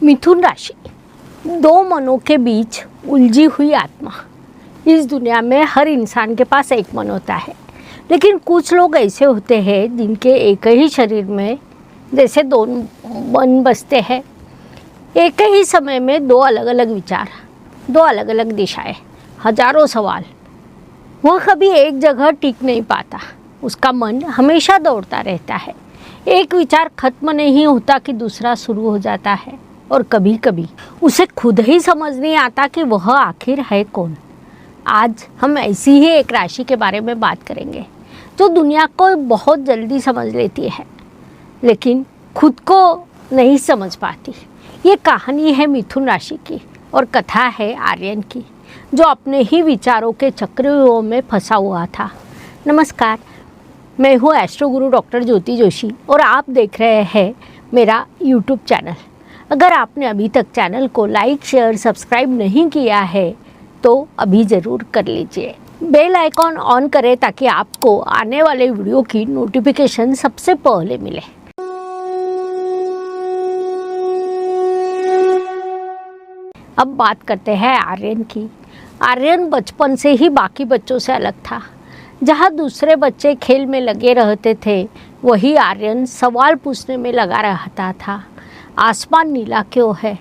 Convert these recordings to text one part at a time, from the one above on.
मिथुन राशि, दो मनों के बीच उलझी हुई आत्मा। इस दुनिया में हर इंसान के पास एक मन होता है, लेकिन कुछ लोग ऐसे होते हैं जिनके एक ही शरीर में जैसे दो मन बसते हैं। एक ही समय में दो अलग अलग विचार, दो अलग अलग दिशाएं, हजारों सवाल। वह कभी एक जगह टिक नहीं पाता। उसका मन हमेशा दौड़ता रहता है। एक विचार खत्म नहीं होता कि दूसरा शुरू हो जाता है, और कभी कभी उसे खुद ही समझ नहीं आता कि वह आखिर है कौन। आज हम ऐसी ही एक राशि के बारे में बात करेंगे जो दुनिया को बहुत जल्दी समझ लेती है, लेकिन खुद को नहीं समझ पाती। ये कहानी है मिथुन राशि की, और कथा है आर्यन की, जो अपने ही विचारों के चक्रव्यूह में फंसा हुआ था। नमस्कार, मैं हूँ एस्ट्रो गुरु डॉक्टर ज्योति जोशी, और आप देख रहे हैं मेरा यूट्यूब चैनल। अगर आपने अभी तक चैनल को लाइक, शेयर, सब्सक्राइब नहीं किया है तो अभी ज़रूर कर लीजिए। बेल आइकॉन ऑन करें ताकि आपको आने वाले वीडियो की नोटिफिकेशन सबसे पहले मिले। अब बात करते हैं आर्यन की। आर्यन बचपन से ही बाकी बच्चों से अलग था। जहाँ दूसरे बच्चे खेल में लगे रहते थे, वही आर्यन सवाल पूछने में लगा रहता था। आसमान नीला क्यों है?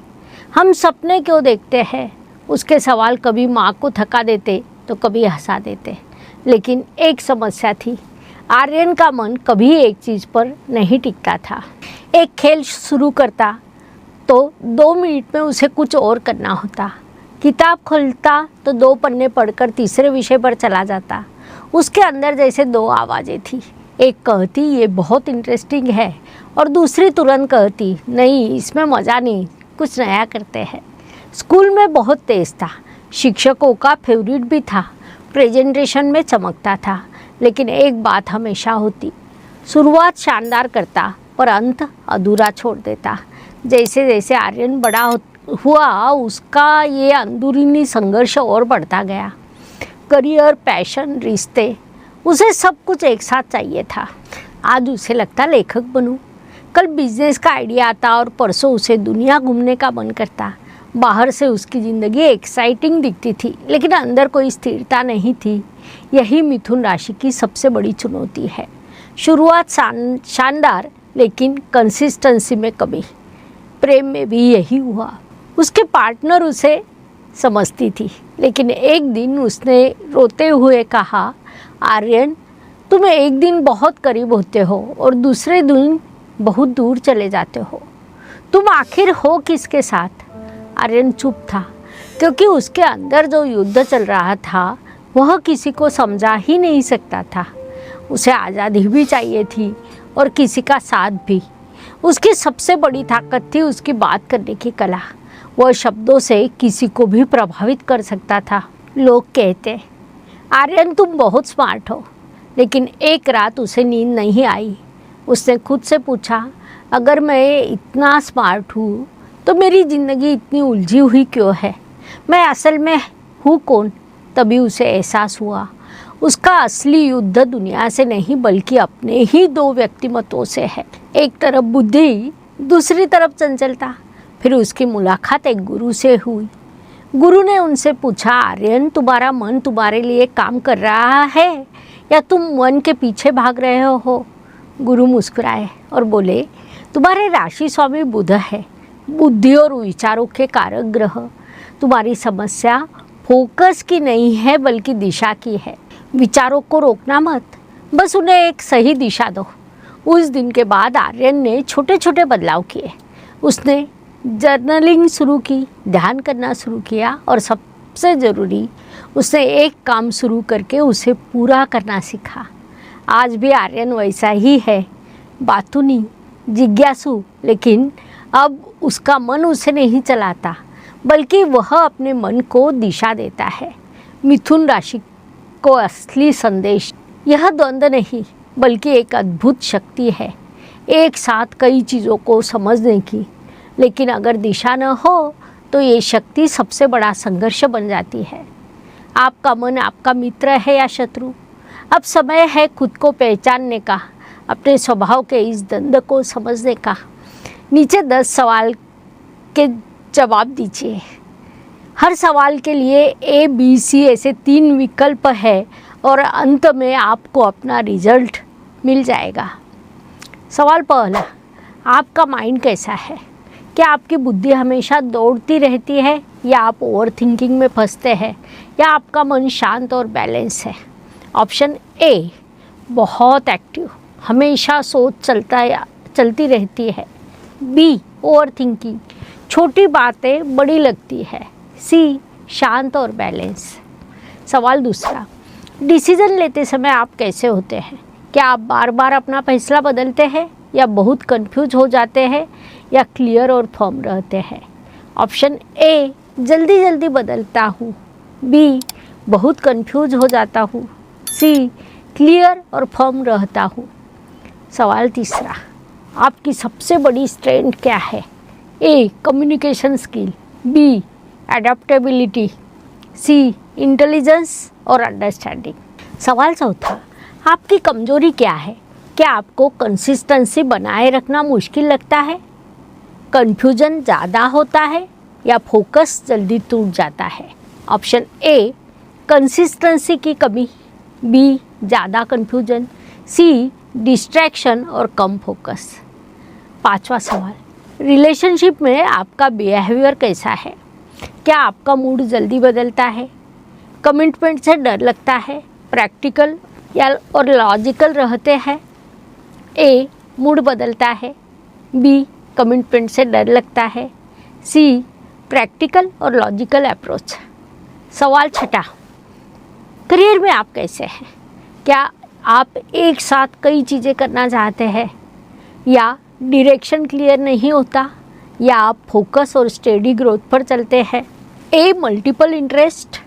हम सपने क्यों देखते हैं? उसके सवाल कभी माँ को थका देते तो कभी हंसा देते। लेकिन एक समस्या थी, आर्यन का मन कभी एक चीज़ पर नहीं टिकता था। एक खेल शुरू करता तो 2 मिनट में उसे कुछ और करना होता। किताब खोलता तो 2 पन्ने पढ़कर तीसरे विषय पर चला जाता। उसके अंदर जैसे 2 आवाज़ें थी। एक कहती ये बहुत इंटरेस्टिंग है, और दूसरी तुरंत कहती नहीं, इसमें मज़ा नहीं, कुछ नया करते हैं। स्कूल में बहुत तेज़ था, शिक्षकों का फेवरेट भी था, प्रेजेंटेशन में चमकता था। लेकिन एक बात हमेशा होती, शुरुआत शानदार करता पर अंत अधूरा छोड़ देता। जैसे जैसे आर्यन बड़ा हुआ, उसका ये अंदरूनी संघर्ष और बढ़ता गया। करियर, पैशन, रिश्ते, उसे सब कुछ एक साथ चाहिए था। आज उसे लगता लेखक बनूं, कल बिजनेस का आइडिया आता, और परसों उसे दुनिया घूमने का मन करता। बाहर से उसकी ज़िंदगी एक्साइटिंग दिखती थी, लेकिन अंदर कोई स्थिरता नहीं थी। यही मिथुन राशि की सबसे बड़ी चुनौती है। शुरुआत शानदार, लेकिन कंसिस्टेंसी में कमी। प्रेम में भी यही हुआ। उसके पार्टनर उसे समझती थी, लेकिन एक दिन उसने रोते हुए कहा, आर्यन, तुम एक दिन बहुत करीब होते हो और दूसरे दिन बहुत दूर चले जाते हो। तुम आखिर हो किसके साथ? आर्यन चुप था, क्योंकि उसके अंदर जो युद्ध चल रहा था वह किसी को समझा ही नहीं सकता था। उसे आज़ादी भी चाहिए थी और किसी का साथ भी। उसकी सबसे बड़ी ताकत थी उसकी बात करने की कला। वह शब्दों से किसी को भी प्रभावित कर सकता था। लोग कहते, आर्यन तुम बहुत स्मार्ट हो, लेकिन एक रात उसे नींद नहीं आई। उसने खुद से पूछा, अगर मैं इतना स्मार्ट हूँ तो मेरी ज़िंदगी इतनी उलझी हुई क्यों है? मैं असल में हूँ कौन? तभी उसे एहसास हुआ, उसका असली युद्ध दुनिया से नहीं बल्कि अपने ही 2 व्यक्तिमत्वों से है। एक तरफ बुद्धि, दूसरी तरफ चंचलता। फिर उसकी मुलाकात एक गुरु से हुई। गुरु ने उनसे पूछा, आर्यन, तुम्हारा मन तुम्हारे लिए काम कर रहा है या तुम मन के पीछे भाग रहे हो? गुरु मुस्कुराए और बोले, तुम्हारे राशि स्वामी बुध है, बुद्धि और विचारों के कारक ग्रह। तुम्हारी समस्या फोकस की नहीं है बल्कि दिशा की है। विचारों को रोकना मत, बस उन्हें एक सही दिशा दो। उस दिन के बाद आर्यन ने छोटे छोटे बदलाव किए। उसने जर्नलिंग शुरू की, ध्यान करना शुरू किया, और सबसे ज़रूरी, उसने एक काम शुरू करके उसे पूरा करना सीखा। आज भी आर्यन वैसा ही है, बातूनी, जिज्ञासु, लेकिन अब उसका मन उसे नहीं चलाता, बल्कि वह अपने मन को दिशा देता है। मिथुन राशि को असली संदेश यह द्वंद्व नहीं, बल्कि एक अद्भुत शक्ति है, एक साथ कई चीज़ों को समझने की। लेकिन अगर दिशा न हो तो ये शक्ति सबसे बड़ा संघर्ष बन जाती है। आपका मन आपका मित्र है या शत्रु? अब समय है खुद को पहचानने का, अपने स्वभाव के इस द्वंद्व को समझने का। नीचे 10 सवाल के जवाब दीजिए। हर सवाल के लिए A, B, C ऐसे 3 विकल्प है और अंत में आपको अपना रिजल्ट मिल जाएगा। सवाल पहला, आपका माइंड कैसा है? क्या आपकी बुद्धि हमेशा दौड़ती रहती है या आप ओवर थिंकिंग में फंसते हैं या आपका मन शांत और बैलेंस है? ऑप्शन ए, बहुत एक्टिव, हमेशा सोच चलती रहती है। बी, ओवर थिंकिंग, छोटी बातें बड़ी लगती है। सी, शांत और बैलेंस। सवाल दूसरा, डिसीजन लेते समय आप कैसे होते हैं? क्या आप बार बार अपना फैसला बदलते हैं या बहुत कंफ्यूज हो जाते हैं या क्लियर और फर्म रहते हैं? ऑप्शन ए, जल्दी जल्दी बदलता हूँ। बी, बहुत कंफ्यूज हो जाता हूँ। सी, क्लियर और फर्म रहता हूँ। सवाल तीसरा, आपकी सबसे बड़ी स्ट्रेंथ क्या है? A, communication skill. B, adaptability. C, intelligence और अंडरस्टैंडिंग। सवाल चौथा, आपकी कमजोरी क्या है? क्या आपको कंसिस्टेंसी बनाए रखना मुश्किल लगता है? कन्फ्यूजन ज़्यादा होता है या फोकस जल्दी टूट जाता है? ऑप्शन ए, कंसिस्टेंसी की कमी। बी, ज़्यादा कन्फ्यूजन। सी, डिस्ट्रैक्शन और कम फोकस। पांचवा सवाल, रिलेशनशिप में आपका बिहेवियर कैसा है? क्या आपका मूड जल्दी बदलता है? कमिटमेंट से डर लगता है? प्रैक्टिकल या और लॉजिकल रहते हैं? ए, मूड बदलता है। बी, कमिटमेंट से डर लगता है। सी, प्रैक्टिकल और लॉजिकल अप्रोच। सवाल छठा, करियर में आप कैसे हैं? क्या आप एक साथ कई चीज़ें करना चाहते हैं या डायरेक्शन क्लियर नहीं होता या आप फोकस और स्टेडी ग्रोथ पर चलते हैं? A, multiple interest.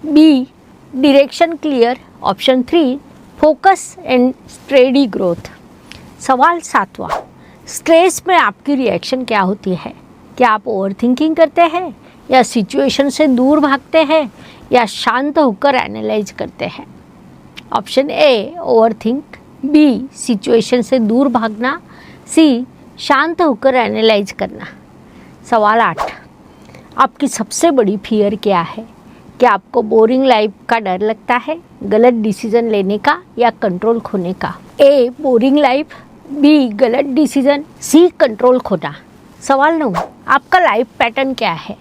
B, direction clear. Option 3, focus and steady growth. सवाल सातवां, स्ट्रेस में आपकी रिएक्शन क्या होती है? क्या आप ओवर थिंकिंग करते हैं या सिचुएशन से दूर भागते हैं या शांत होकर एनालाइज करते हैं? Option A, over think. B, situation से दूर भागना। सी, शांत होकर एनालाइज करना। सवाल 8, आपकी सबसे बड़ी फियर क्या है? क्या आपको बोरिंग लाइफ का डर लगता है, गलत डिसीजन लेने का या कंट्रोल खोने का? ए, बोरिंग लाइफ। बी, गलत डिसीजन। सी, कंट्रोल खोना। सवाल 9, आपका लाइफ पैटर्न क्या है?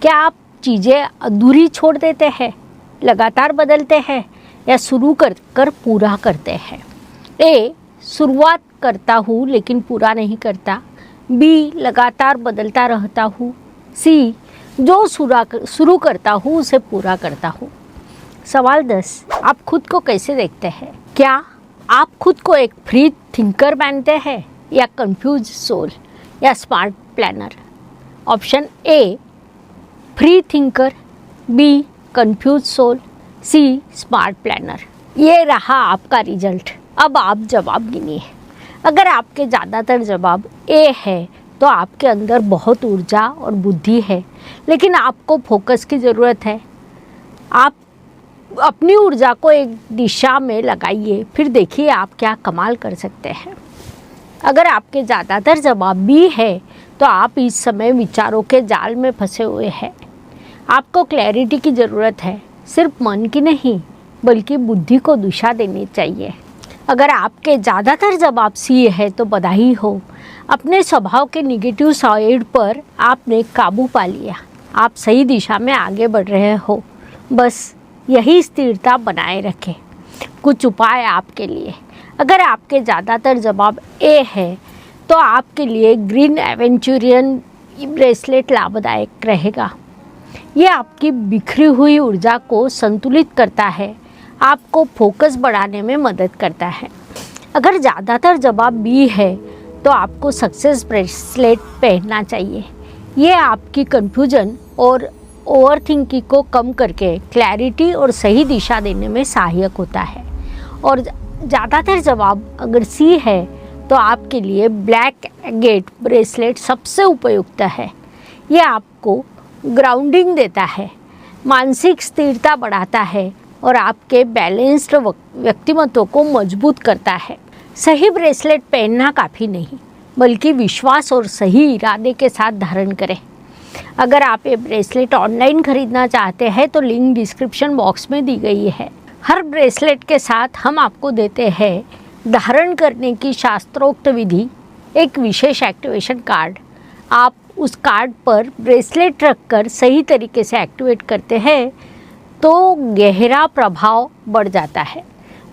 क्या आप चीज़ें अधूरी छोड़ देते हैं, लगातार बदलते हैं या शुरू कर पूरा करते हैं? ए, शुरुआत करता हूँ लेकिन पूरा नहीं करता। बी, लगातार बदलता रहता हूँ। सी, जो शुरू करता हूँ उसे पूरा करता हूँ। सवाल 10, आप खुद को कैसे देखते हैं? क्या आप खुद को एक फ्री थिंकर मानते हैं या कंफ्यूज सोल या smart planner? Option A, free thinker. B, confuse soul. C, smart planner. ये रहा आपका रिजल्ट। अब आप जवाब गिनिए। अगर आपके ज़्यादातर जवाब ए है तो आपके अंदर बहुत ऊर्जा और बुद्धि है, लेकिन आपको फोकस की ज़रूरत है। आप अपनी ऊर्जा को एक दिशा में लगाइए, फिर देखिए आप क्या कमाल कर सकते हैं। अगर आपके ज़्यादातर जवाब बी है तो आप इस समय विचारों के जाल में फंसे हुए हैं। आपको क्लैरिटी की ज़रूरत है, सिर्फ मन की नहीं बल्कि बुद्धि को दिशा देनी चाहिए। अगर आपके ज़्यादातर जवाब सी है तो बधाई हो, अपने स्वभाव के निगेटिव साइड पर आपने काबू पा लिया। आप सही दिशा में आगे बढ़ रहे हो, बस यही स्थिरता बनाए रखें। कुछ उपाय आपके लिए, अगर आपके ज़्यादातर जवाब ए है तो आपके लिए ग्रीन एवेंचुरियन ब्रेसलेट लाभदायक रहेगा। ये आपकी बिखरी हुई ऊर्जा को संतुलित करता है, आपको फोकस बढ़ाने में मदद करता है। अगर ज़्यादातर जवाब बी है तो आपको सक्सेस ब्रेसलेट पहनना चाहिए। ये आपकी कन्फ्यूजन और ओवर थिंकिंग को कम करके क्लैरिटी और सही दिशा देने में सहायक होता है। और ज़्यादातर जवाब अगर सी है तो आपके लिए ब्लैक गेट ब्रेसलेट सबसे उपयुक्त है। ये आपको ग्राउंडिंग देता है, मानसिक स्थिरता बढ़ाता है और आपके बैलेंस्ड व्यक्तित्व को मजबूत करता है। सही ब्रेसलेट पहनना काफ़ी नहीं, बल्कि विश्वास और सही इरादे के साथ धारण करें। अगर आप ये ब्रेसलेट ऑनलाइन खरीदना चाहते हैं तो लिंक डिस्क्रिप्शन बॉक्स में दी गई है। हर ब्रेसलेट के साथ हम आपको देते हैं धारण करने की शास्त्रोक्त विधि, एक विशेष एक्टिवेशन कार्ड। आप उस कार्ड पर ब्रेसलेट रखकर सही तरीके से एक्टिवेट करते हैं तो गहरा प्रभाव बढ़ जाता है,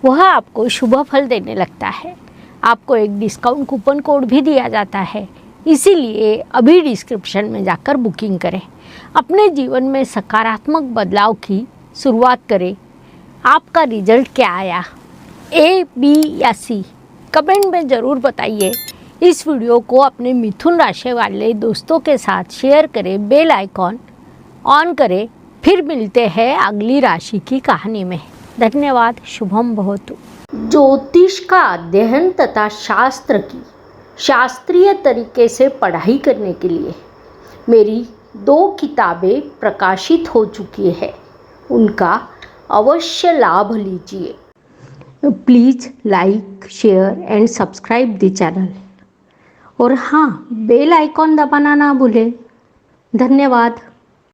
वह आपको शुभ फल देने लगता है। आपको एक डिस्काउंट कूपन कोड भी दिया जाता है, इसीलिए अभी डिस्क्रिप्शन में जाकर बुकिंग करें। अपने जीवन में सकारात्मक बदलाव की शुरुआत करें। आपका रिजल्ट क्या आया, ए, बी या सी? कमेंट में ज़रूर बताइए। इस वीडियो को अपने मिथुन राशि वाले दोस्तों के साथ शेयर करें, बेल आइकॉन ऑन करें। फिर मिलते हैं अगली राशि की कहानी में। धन्यवाद। शुभम भवतु। ज्योतिष का अध्ययन तथा शास्त्र की शास्त्रीय तरीके से पढ़ाई करने के लिए मेरी 2 किताबें प्रकाशित हो चुकी है, उनका अवश्य लाभ लीजिए। Please like, share and subscribe the channel. और हाँ, बेल आइकॉन दबाना ना भूलें। धन्यवाद।